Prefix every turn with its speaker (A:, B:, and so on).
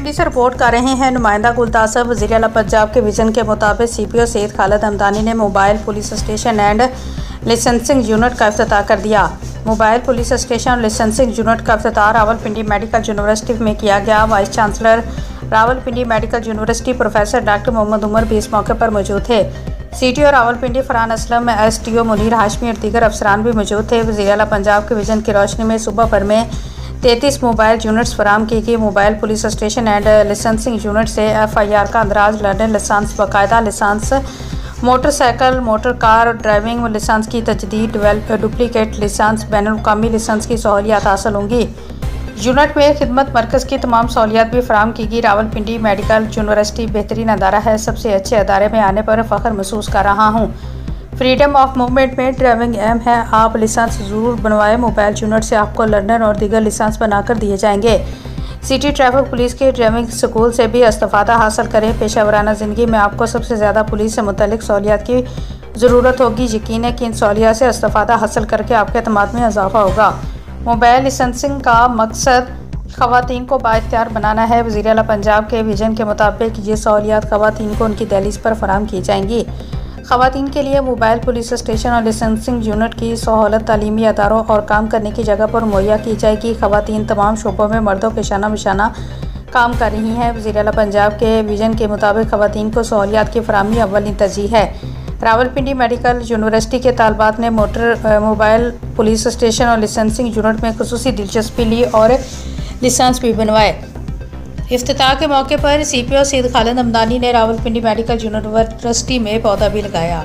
A: रावलपिंडी से रिपोर्ट कर रहे हैं नुमाइंदा गुलतार साहब। वज़ीर आला पंजाब के विजन के मुताबिक CPO सैयद खालिद हमदानी ने mobile police station and licensing unit का इफ्तिताह कर दिया। मोबाइल पुलिस स्टेशन और लाइसेंसिंग यूनिट का इफ्तिताह रावलपिंडी मेडिकल यूनिवर्सिटी में किया गया। Vice chancellor Rawalpindi medical university professor doctor Mohammad Umar भी इस मौके पर मौजूद थे। CTO रावलपिंडी फरहान असलम, STO मुनीर हाशमी और दीगर अफसरान भी मौजूद थे। वज़ीर आला पंजाब के विजन की रोशनी में सुबह भर में 33 मोबाइल यूनिट्स फराम की गई। Mobile police station and licensing unit से FIR का अंदराज, लर्निंग लाइसेंस, बाकायदा licence, motorcycle, motor car driving licence की तजदीद, डुप्लीकेट लाइसेंस, बैनुल-अक़वामी लाइसेंस की सहूलियात हासिल होंगी। यूनिट में खिदमत मरकज़ की तमाम सहूलियात भी फराम की गई। रावलपिंडी मेडिकल यूनिवर्सिटी बेहतरीन अदारा है। सबसे अच्छे अदारे में आने पर फ़ख्र महसूस कर रहा हूँ। फ्रीडम ऑफ मूवमेंट में ड्राइविंग अहम है। आप लाइसेंस ज़रूर बनवाएं। मोबाइल यूनिट से आपको लर्नर और दीगर लाइसेंस बनाकर दिए जाएंगे। सिटी ट्रैफिक पुलिस के ड्राइविंग स्कूल से भी इस्तिफ़ादा हासिल करें। पेशावराना ज़िंदगी में आपको सबसे ज़्यादा पुलिस से मुतल्लिक सहूलियात की ज़रूरत होगी। यकीन है कि इन सहूलियात से इस्तिफ़ादा हासिल करके आपके एतमाद में इजाफा होगा। मोबाइल लाइसेंसिंग का मकसद ख़वातीन को बाइख्तियार बनाना है। वज़ीर आला पंजाब के विजन के मुताबिक ये सहूलियात ख़वातीन को उनकी दहलीज़ पर फराहम की जाएंगी। ख़वातीन के लिए मोबाइल पुलिस स्टेशन और लाइसेंसिंग यूनिट की सहूलत तालीमी अदारों और काम करने की जगह पर मुहैया की जाएगी। ख़वातीन तमाम शोबों में मर्दों के शाना बिशाना काम कर रही हैं। वज़ीर आला पंजाब के विजन के मुताबिक ख़वातीन को सहूलियात की फराहमी अव्वल तरजीह है। रावलपिंडी मेडिकल यूनिवर्सिटी के तालबात ने मोबाइल पुलिस स्टेशन और लाइसेंसिंग यूनिट में खुसूसी दिलचस्पी ली और लाइसेंस भी बनवाए। इफ्तिताह के मौके पर CPO सैयद खालिद हमदानी ने रावलपिंडी मेडिकल यूनिवर्सिटी में पौधा भी लगाया।